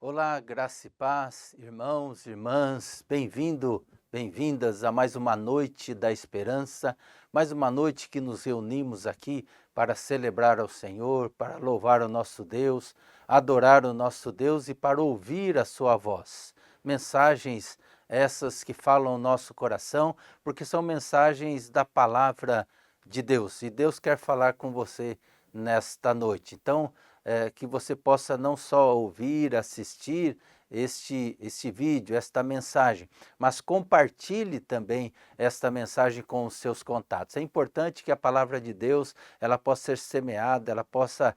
Olá, graça e paz, irmãos, irmãs, bem-vindas a mais uma noite da esperança, mais uma noite que nos reunimos aqui para celebrar ao Senhor, para louvar o nosso Deus, adorar o nosso Deus e para ouvir a sua voz. Mensagens essas que falam o nosso coração, porque são mensagens da palavra de Deus e Deus quer falar com você nesta noite. Então, que você possa não só ouvir, assistir este vídeo, esta mensagem, mas compartilhe também esta mensagem com os seus contatos. É importante que a palavra de Deus ela possa ser semeada, ela possa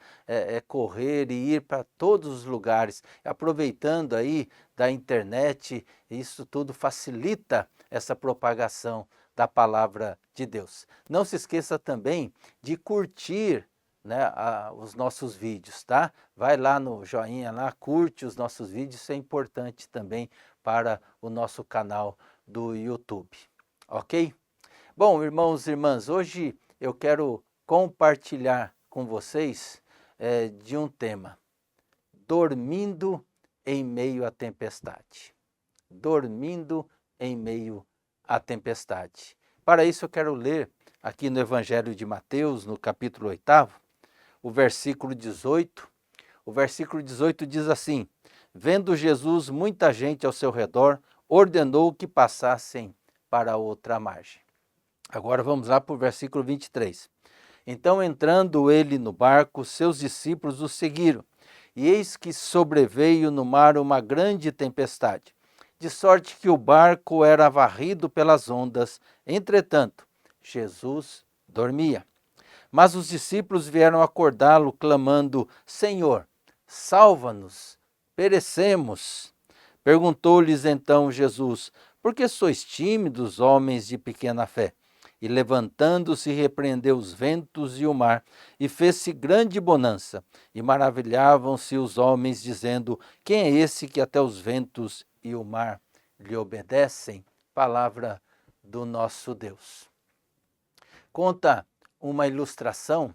correr e ir para todos os lugares. Aproveitando aí da internet, isso tudo facilita essa propagação da palavra de Deus. Não se esqueça também de curtir, né, os nossos vídeos, tá? Vai lá no joinha lá, curte os nossos vídeos, isso é importante também para o nosso canal do YouTube, ok? Bom, irmãos e irmãs, hoje eu quero compartilhar com vocês de um tema: dormindo em meio à tempestade. Dormindo em meio à tempestade. Para isso eu quero ler aqui no Evangelho de Mateus, no capítulo 8º, o versículo 18. O versículo 18 diz assim: vendo Jesus muita gente ao seu redor, ordenou que passassem para outra margem. Agora vamos lá para o versículo 23. Então, entrando ele no barco, seus discípulos o seguiram. E eis que sobreveio no mar uma grande tempestade, de sorte que o barco era varrido pelas ondas. Entretanto, Jesus dormia. Mas os discípulos vieram acordá-lo, clamando: Senhor, salva-nos, perecemos. Perguntou-lhes então Jesus: por que sois tímidos, homens de pequena fé? E levantando-se, repreendeu os ventos e o mar, e fez-se grande bonança. E maravilhavam-se os homens, dizendo: quem é esse que até os ventos e o mar lhe obedecem? Palavra do nosso Deus. Conta uma ilustração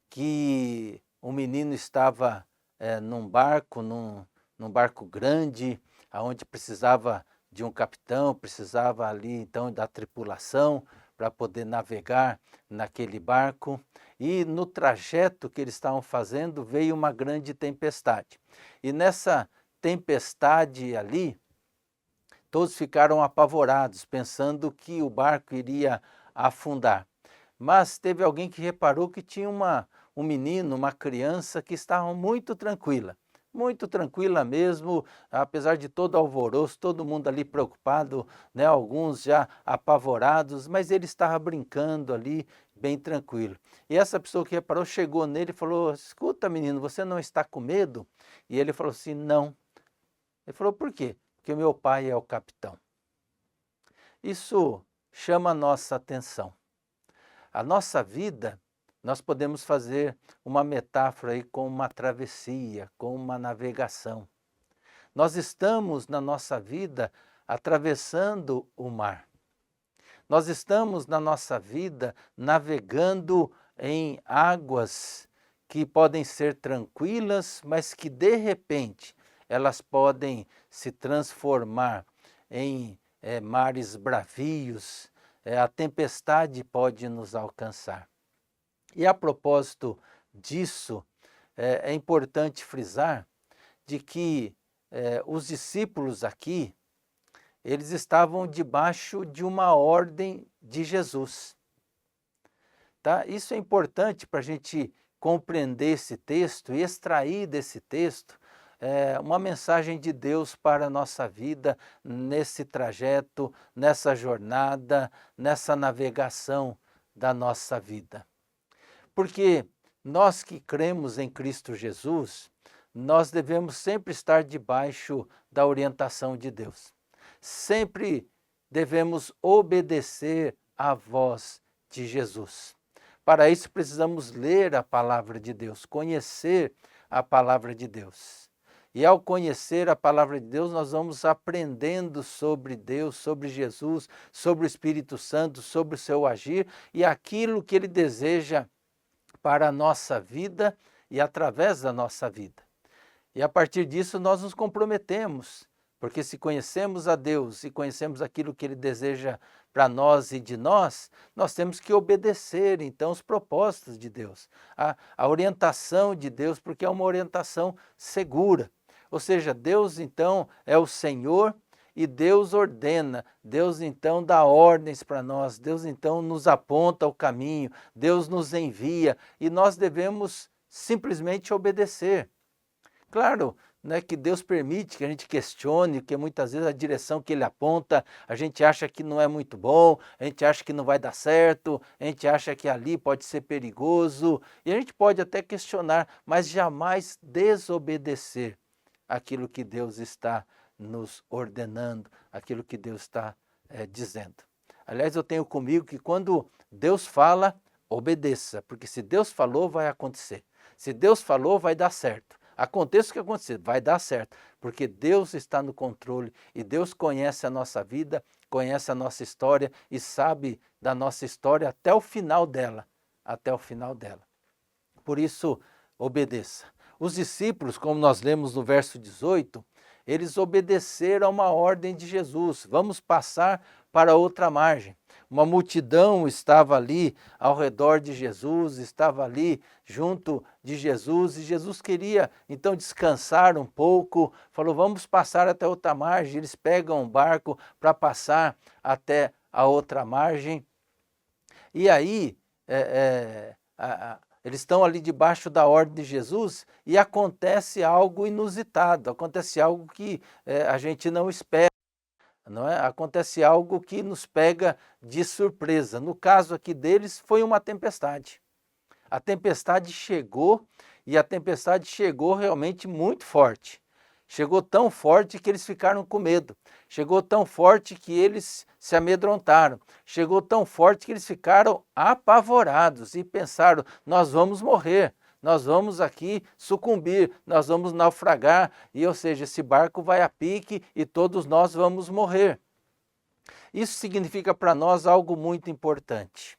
que um menino estava num barco grande, onde precisava de um capitão, precisava ali então da tripulação para poder navegar naquele barco. E no trajeto que eles estavam fazendo veio uma grande tempestade. E nessa tempestade ali, todos ficaram apavorados, pensando que o barco iria afundar. Mas teve alguém que reparou que tinha um menino, uma criança que estava muito tranquila mesmo, apesar de todo o alvoroço, todo mundo ali preocupado, né, alguns já apavorados, mas ele estava brincando ali, bem tranquilo. E essa pessoa que reparou chegou nele e falou: escuta, menino, você não está com medo? E ele falou assim: não. Ele falou: por quê? Porque meu pai é o capitão. Isso chama a nossa atenção. A nossa vida, nós podemos fazer uma metáfora aí com uma travessia, com uma navegação. Nós estamos na nossa vida atravessando o mar. Nós estamos na nossa vida navegando em águas que podem ser tranquilas, mas que de repente elas podem se transformar em mares bravios. A tempestade pode nos alcançar. E a propósito disso, é importante frisar de que os discípulos aqui, eles estavam debaixo de uma ordem de Jesus. Tá? Isso é importante para a gente compreender esse texto e extrair desse texto uma mensagem de Deus para a nossa vida, nesse trajeto, nessa jornada, nessa navegação da nossa vida. Porque nós que cremos em Cristo Jesus, nós devemos sempre estar debaixo da orientação de Deus. Sempre devemos obedecer à voz de Jesus. Para isso precisamos ler a palavra de Deus, conhecer a palavra de Deus. E ao conhecer a palavra de Deus, nós vamos aprendendo sobre Deus, sobre Jesus, sobre o Espírito Santo, sobre o seu agir e aquilo que Ele deseja para a nossa vida e através da nossa vida. E a partir disso nós nos comprometemos, porque se conhecemos a Deus e conhecemos aquilo que Ele deseja para nós e de nós, nós temos que obedecer, então, os propósitos de Deus, a orientação de Deus, porque é uma orientação segura. Ou seja, Deus, então, é o Senhor e Deus ordena, Deus, então, dá ordens para nós, Deus, então, nos aponta o caminho, Deus nos envia e nós devemos simplesmente obedecer. Claro, né, que Deus permite que a gente questione, que muitas vezes a direção que Ele aponta, a gente acha que não é muito bom, a gente acha que não vai dar certo, a gente acha que ali pode ser perigoso, e a gente pode até questionar, mas jamais desobedecer aquilo que Deus está nos ordenando, aquilo que Deus está dizendo. Aliás, eu tenho comigo que quando Deus fala, obedeça, porque se Deus falou, vai acontecer. Se Deus falou, vai dar certo. Aconteça o que acontecer, vai dar certo, porque Deus está no controle e Deus conhece a nossa vida, conhece a nossa história e sabe da nossa história até o final dela, até o final dela. Por isso, obedeça. Os discípulos, como nós lemos no verso 18, eles obedeceram a uma ordem de Jesus, vamos passar para outra margem. Uma multidão estava ali ao redor de Jesus, estava ali junto de Jesus, e Jesus queria então descansar um pouco, falou, vamos passar até outra margem. Eles pegam um barco para passar até a outra margem, e aí eles estão ali debaixo da ordem de Jesus e acontece algo inusitado, acontece algo que a gente não espera. Não é? Acontece algo que nos pega de surpresa. No caso aqui deles foi uma tempestade. A tempestade chegou e a tempestade chegou realmente muito forte. Chegou tão forte que eles ficaram com medo. Chegou tão forte que eles se amedrontaram. Chegou tão forte que eles ficaram apavorados e pensaram, nós vamos morrer. Nós vamos aqui sucumbir, nós vamos naufragar, e ou seja, esse barco vai a pique e todos nós vamos morrer. Isso significa para nós algo muito importante,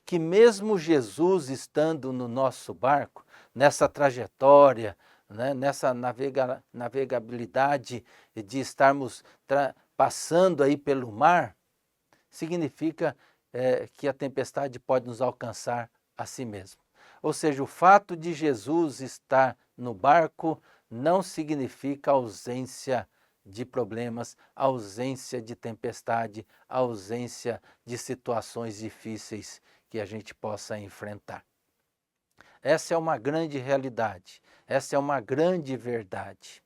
que mesmo Jesus estando no nosso barco, nessa trajetória, né, nessa navegabilidade de estarmos passando aí pelo mar, significa que a tempestade pode nos alcançar a si mesmo. Ou seja, o fato de Jesus estar no barco não significa ausência de problemas, ausência de tempestade, ausência de situações difíceis que a gente possa enfrentar. Essa é uma grande realidade, essa é uma grande verdade.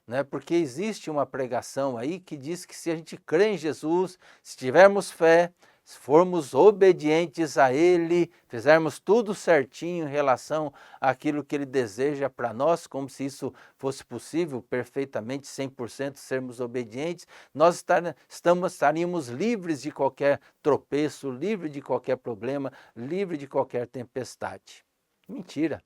Né? Porque existe uma pregação aí que diz que se a gente crê em Jesus, se tivermos fé, se formos obedientes a Ele, fizermos tudo certinho em relação àquilo que Ele deseja para nós, como se isso fosse possível, perfeitamente, 100% sermos obedientes, nós estaríamos livres de qualquer tropeço, livre de qualquer problema, livre de qualquer tempestade. Mentira,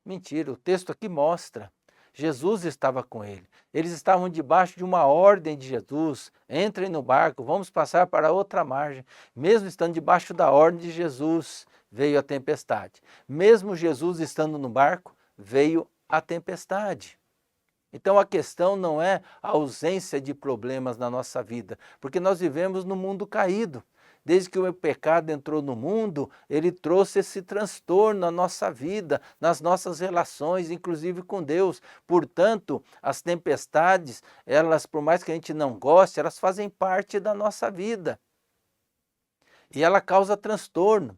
mentira, o texto aqui mostra. Jesus estava com ele. Eles estavam debaixo de uma ordem de Jesus. Entrem no barco, vamos passar para outra margem. Mesmo estando debaixo da ordem de Jesus, veio a tempestade. Mesmo Jesus estando no barco, veio a tempestade. Então a questão não é a ausência de problemas na nossa vida, porque nós vivemos num mundo caído. Desde que o pecado entrou no mundo, ele trouxe esse transtorno na nossa vida, nas nossas relações, inclusive com Deus. Portanto, as tempestades, elas, por mais que a gente não goste, elas fazem parte da nossa vida. E ela causa transtorno.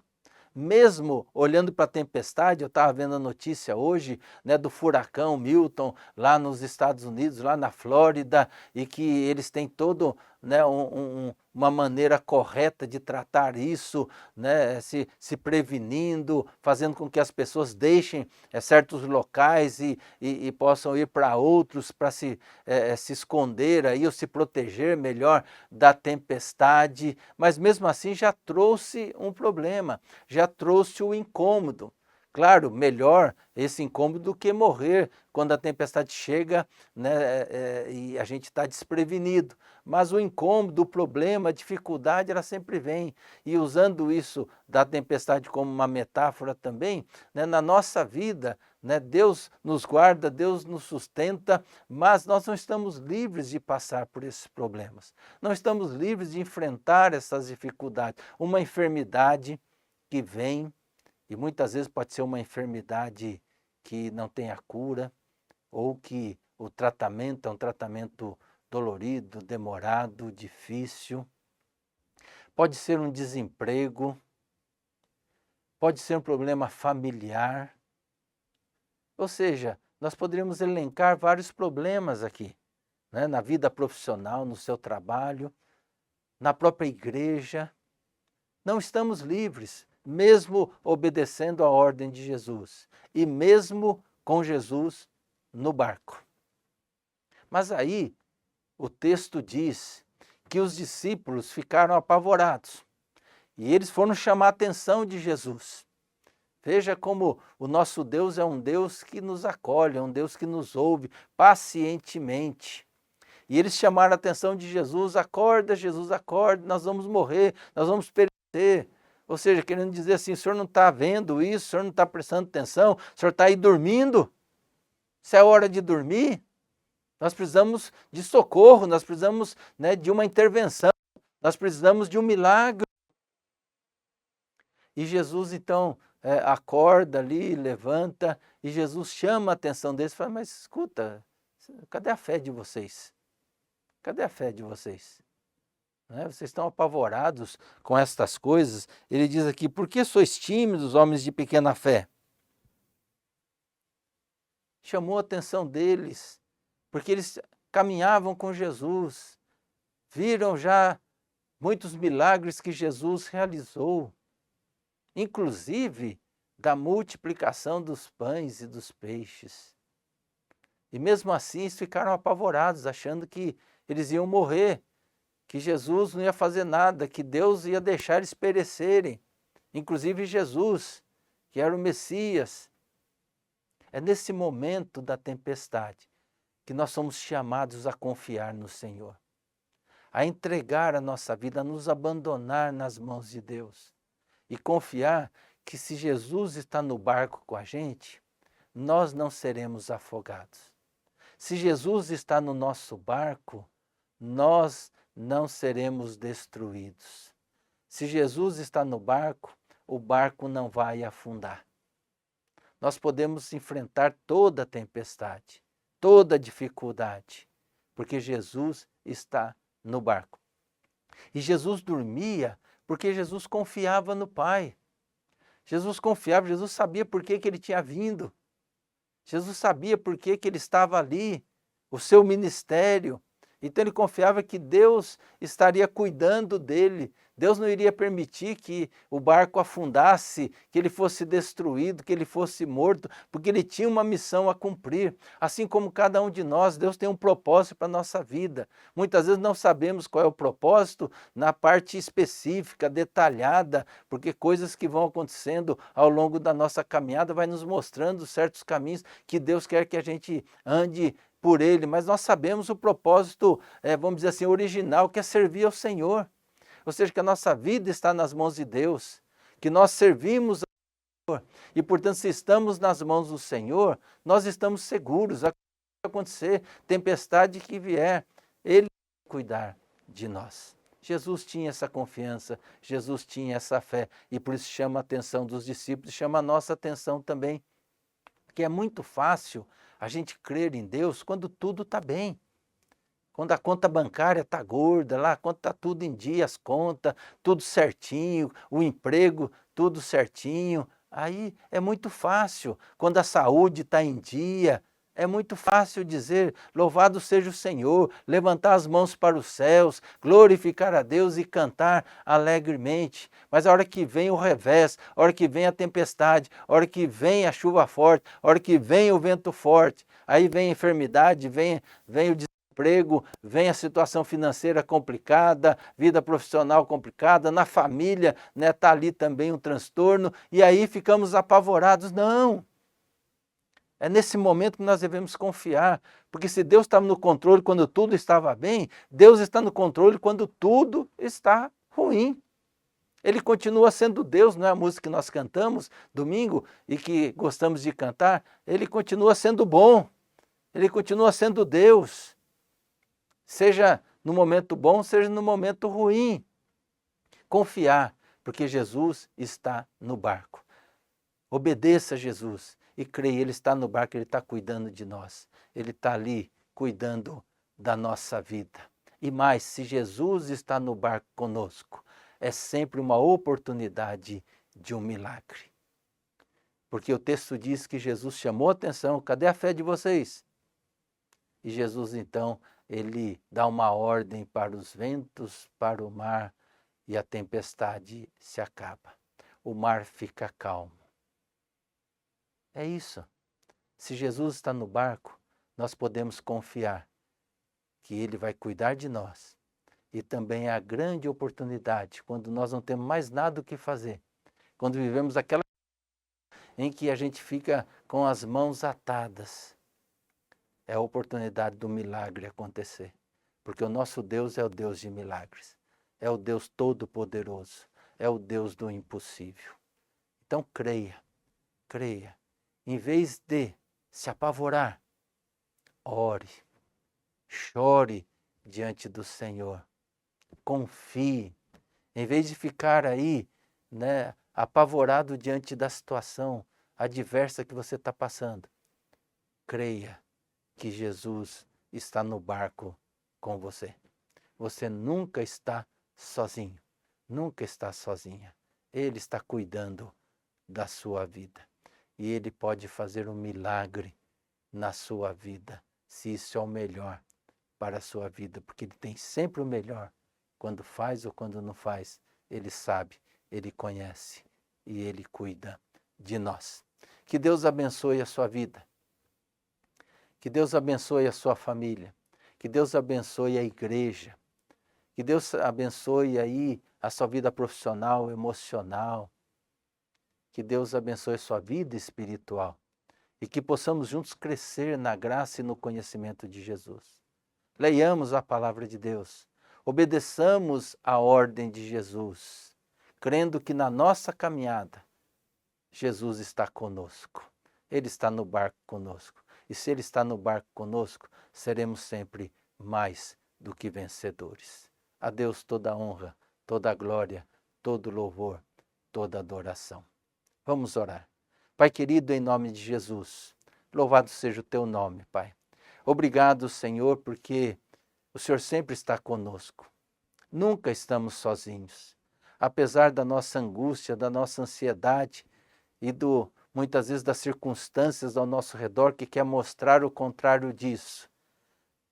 Mesmo olhando para a tempestade, eu estava vendo a notícia hoje, né, do furacão Milton lá nos Estados Unidos, lá na Flórida, e que eles têm todo, né, uma maneira correta de tratar isso, né, se prevenindo, fazendo com que as pessoas deixem certos locais e possam ir para outros para se esconder aí, ou se proteger melhor da tempestade, mas mesmo assim já trouxe um problema, já trouxe o incômodo. Claro, melhor esse incômodo do que morrer quando a tempestade chega, né, e a gente está desprevenido. Mas o incômodo, o problema, a dificuldade, ela sempre vem. E usando isso da tempestade como uma metáfora também, né, na nossa vida, né? Deus nos guarda, Deus nos sustenta, mas nós não estamos livres de passar por esses problemas. Não estamos livres de enfrentar essas dificuldades. Uma enfermidade que vem, e muitas vezes pode ser uma enfermidade que não tem a cura, ou que o tratamento é um tratamento dolorido, demorado, difícil. Pode ser um desemprego, pode ser um problema familiar. Ou seja, nós poderíamos elencar vários problemas aqui, né? Na vida profissional, no seu trabalho, na própria igreja. Não estamos livres, mesmo obedecendo a ordem de Jesus e mesmo com Jesus no barco. Mas aí o texto diz que os discípulos ficaram apavorados e eles foram chamar a atenção de Jesus. Veja como o nosso Deus é um Deus que nos acolhe, é um Deus que nos ouve pacientemente. E eles chamaram a atenção de Jesus: acorda, Jesus, acorda, nós vamos morrer, nós vamos perecer. Ou seja, querendo dizer assim, o senhor não está vendo isso, o senhor não está prestando atenção, o senhor está aí dormindo. Se é hora de dormir, nós precisamos de socorro, nós precisamos, né, de uma intervenção, nós precisamos de um milagre. E Jesus então acorda ali, levanta, e Jesus chama a atenção deles e fala: mas escuta, cadê a fé de vocês? Cadê a fé de vocês? Né? Vocês estão apavorados com estas coisas. Ele diz aqui: por que sois tímidos, homens de pequena fé? Chamou a atenção deles, porque eles caminhavam com Jesus, viram já muitos milagres que Jesus realizou, inclusive da multiplicação dos pães e dos peixes. E mesmo assim eles ficaram apavorados, achando que eles iam morrer, que Jesus não ia fazer nada, que Deus ia deixar eles perecerem. Inclusive Jesus, que era o Messias. É nesse momento da tempestade que nós somos chamados a confiar no Senhor, a entregar a nossa vida, a nos abandonar nas mãos de Deus e confiar que se Jesus está no barco com a gente, nós não seremos afogados. Se Jesus está no nosso barco, nós não seremos destruídos. Se Jesus está no barco, o barco não vai afundar. Nós podemos enfrentar toda a tempestade, toda a dificuldade, porque Jesus está no barco. E Jesus dormia porque Jesus confiava no Pai. Jesus confiava, Jesus sabia por que ele tinha vindo. Jesus sabia por que ele estava ali, o seu ministério. Então ele confiava que Deus estaria cuidando dele. Deus não iria permitir que o barco afundasse, que ele fosse destruído, que ele fosse morto, porque ele tinha uma missão a cumprir. Assim como cada um de nós, Deus tem um propósito para a nossa vida. Muitas vezes não sabemos qual é o propósito na parte específica, detalhada, porque coisas que vão acontecendo ao longo da nossa caminhada vai nos mostrando certos caminhos que Deus quer que a gente ande por ele, mas nós sabemos o propósito, vamos dizer assim, original, que é servir ao Senhor. Ou seja, que a nossa vida está nas mãos de Deus, que nós servimos ao Senhor. E, portanto, se estamos nas mãos do Senhor, nós estamos seguros. Vai acontecer, tempestade que vier, Ele vai cuidar de nós. Jesus tinha essa confiança, Jesus tinha essa fé, e por isso chama a atenção dos discípulos, chama a nossa atenção também, que é muito fácil a gente crer em Deus quando tudo está bem. Quando a conta bancária está gorda, lá, quando está tudo em dia, as contas, tudo certinho, o emprego, tudo certinho. Aí é muito fácil. Quando a saúde está em dia, é muito fácil dizer: louvado seja o Senhor, levantar as mãos para os céus, glorificar a Deus e cantar alegremente. Mas a hora que vem o revés, a hora que vem a tempestade, a hora que vem a chuva forte, a hora que vem o vento forte, aí vem a enfermidade, vem o desemprego, vem a situação financeira complicada, vida profissional complicada, na família, né, está ali também um transtorno, e aí ficamos apavorados. Não! É nesse momento que nós devemos confiar, porque se Deus estava no controle quando tudo estava bem, Deus está no controle quando tudo está ruim. Ele continua sendo Deus, não é a música que nós cantamos domingo e que gostamos de cantar? Ele continua sendo bom, ele continua sendo Deus. Seja no momento bom, seja no momento ruim. Confiar, porque Jesus está no barco. Obedeça a Jesus e creia, Ele está no barco, Ele está cuidando de nós. Ele está ali cuidando da nossa vida. E mais, se Jesus está no barco conosco, é sempre uma oportunidade de um milagre. Porque o texto diz que Jesus chamou a atenção, cadê a fé de vocês? E Jesus então, ele dá uma ordem para os ventos, para o mar, e a tempestade se acaba. O mar fica calmo. É isso. Se Jesus está no barco, nós podemos confiar que Ele vai cuidar de nós. E também é a grande oportunidade, quando nós não temos mais nada o que fazer, quando vivemos aquela em que a gente fica com as mãos atadas, é a oportunidade do milagre acontecer. Porque o nosso Deus é o Deus de milagres, é o Deus todo-poderoso, é o Deus do impossível. Então creia, creia. Em vez de se apavorar, ore, chore diante do Senhor, confie. Em vez de ficar aí, apavorado diante da situação adversa que você está passando, creia que Jesus está no barco com você. Você nunca está sozinho, nunca está sozinha. Ele está cuidando da sua vida. E Ele pode fazer um milagre na sua vida, se isso é o melhor para a sua vida, porque Ele tem sempre o melhor. Quando faz ou quando não faz, Ele sabe, Ele conhece e Ele cuida de nós. Que Deus abençoe a sua vida. Que Deus abençoe a sua família. Que Deus abençoe a igreja. Que Deus abençoe aí a sua vida profissional, emocional. Que Deus abençoe a sua vida espiritual. E que possamos juntos crescer na graça e no conhecimento de Jesus. Leiamos a palavra de Deus. Obedeçamos a ordem de Jesus, crendo que na nossa caminhada, Jesus está conosco. Ele está no barco conosco. E se Ele está no barco conosco, seremos sempre mais do que vencedores. A Deus toda a honra, toda a glória, todo o louvor, toda a adoração. Vamos orar. Pai querido, em nome de Jesus, louvado seja o Teu nome, Pai. Obrigado, Senhor, porque o Senhor sempre está conosco. Nunca estamos sozinhos. Apesar da nossa angústia, da nossa ansiedade e muitas vezes das circunstâncias ao nosso redor que quer mostrar o contrário disso,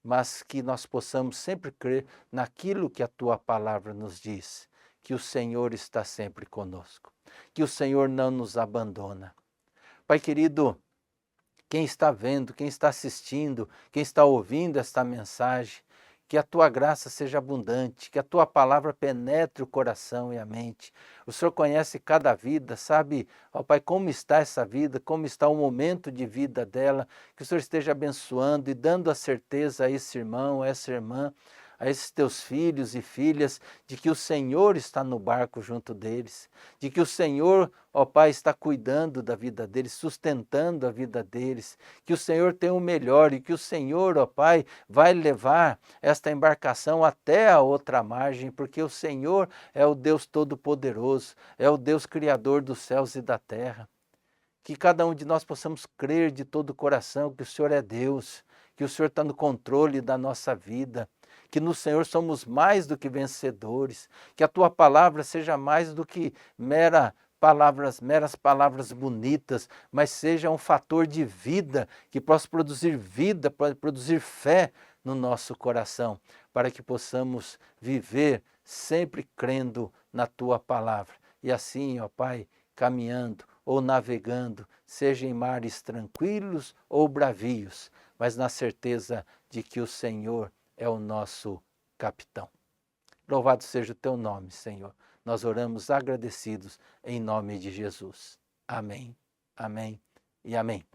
mas que nós possamos sempre crer naquilo que a Tua palavra nos diz, que o Senhor está sempre conosco, que o Senhor não nos abandona. Pai querido, quem está vendo, quem está assistindo, quem está ouvindo esta mensagem, que a Tua graça seja abundante, que a Tua palavra penetre o coração e a mente. O Senhor conhece cada vida, sabe, ó Pai, como está essa vida, como está o momento de vida dela, que o Senhor esteja abençoando e dando a certeza a esse irmão, a essa irmã, a esses Teus filhos e filhas, de que o Senhor está no barco junto deles, de que o Senhor, ó Pai, está cuidando da vida deles, sustentando a vida deles, que o Senhor tem o melhor e que o Senhor, ó Pai, vai levar esta embarcação até a outra margem, porque o Senhor é o Deus Todo-Poderoso, é o Deus Criador dos céus e da terra. Que cada um de nós possamos crer de todo o coração que o Senhor é Deus, que o Senhor está no controle da nossa vida, que no Senhor somos mais do que vencedores, que a Tua palavra seja mais do que meras palavras bonitas, mas seja um fator de vida, que possa produzir vida, produzir fé no nosso coração, para que possamos viver sempre crendo na Tua palavra. E assim, ó Pai, caminhando ou navegando, seja em mares tranquilos ou bravios, mas na certeza de que o Senhor é o nosso capitão. Louvado seja o Teu nome, Senhor. Nós oramos agradecidos em nome de Jesus. Amém, amém e amém.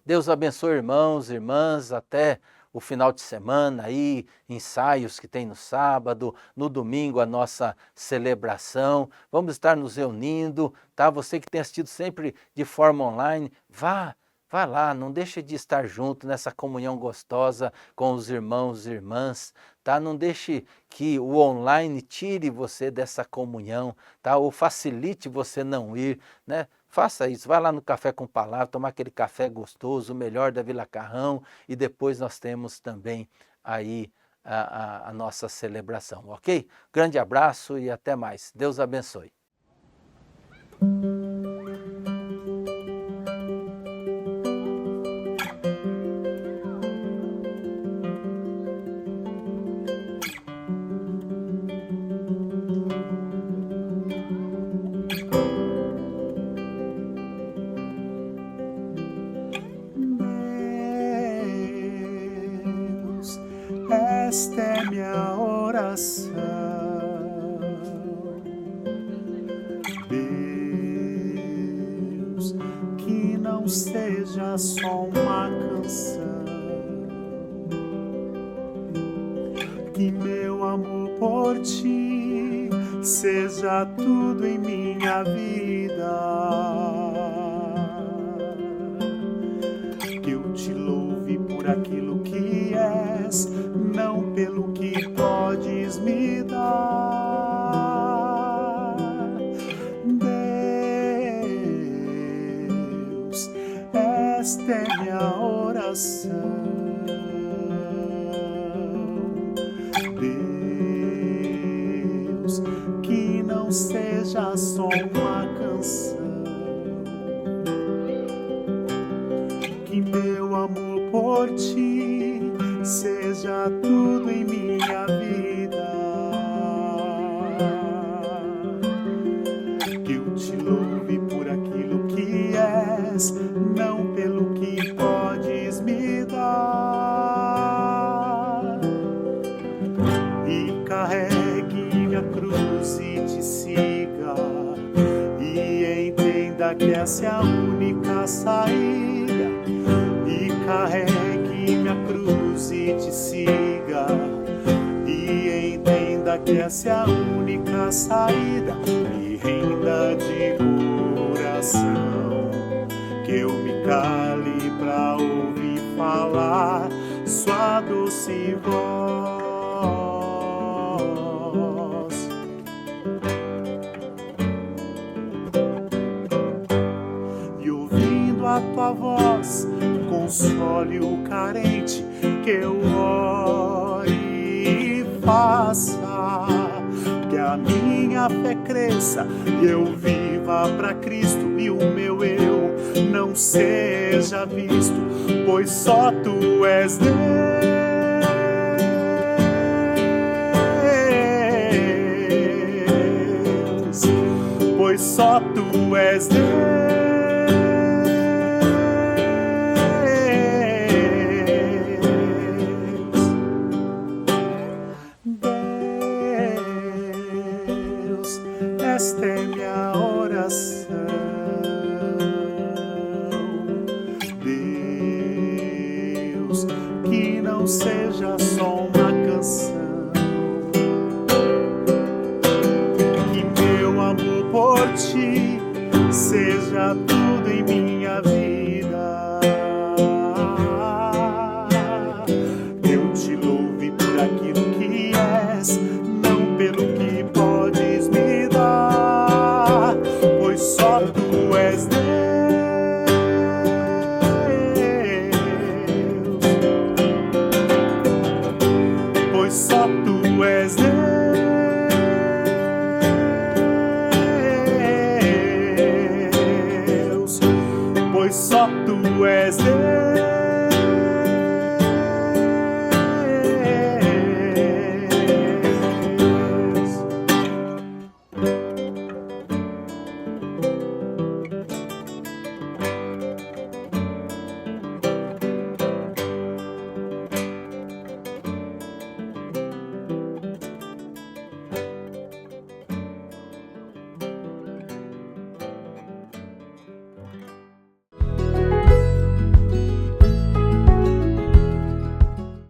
Deus abençoe, irmãos, irmãs, até o final de semana aí, ensaios que tem no sábado, no domingo a nossa celebração. Vamos estar nos reunindo, tá? Você que tem assistido sempre de forma online, vá lá, não deixe de estar junto nessa comunhão gostosa com os irmãos e irmãs, tá? Não deixe que o online tire você dessa comunhão, tá? Ou facilite você não ir, né? Faça isso, vai lá no Café com Palavra, tomar aquele café gostoso, o melhor da Vila Carrão, e depois nós temos também aí a nossa celebração, ok? Grande abraço e até mais. Deus abençoe. Esta é minha oração, Deus, que não seja só uma canção, que meu amor por ti seja tudo em minha vida, que eu te louve por aquilo que és, não pelo que podes me dar. Deus, esta é minha oração. Deus, que não seja só uma canção, que meu amor por ti seja tudo em minha vida, que eu te louve por aquilo que és, não pelo que podes me dar, e carregue minha cruz e te siga, e entenda que essa é a única saída, e carregue minha cruz e te siga, e entenda que essa é a única saída. Me renda de coração, que eu me cale pra ouvir falar sua doce voz. E ouvindo a tua voz, console o carente, que eu ore e faça que a minha fé cresça e eu viva pra Cristo, e o meu eu não seja visto, pois só tu és Deus, pois só tu és Deus. Esta é minha oração, Deus, que não seja só uma canção, que meu amor por ti seja tudo em minha vida, eu te louve por aquilo que és, não pelo que podes me dar, pois só tu és Deus, pois só tu és Deus, pois só tu és Deus.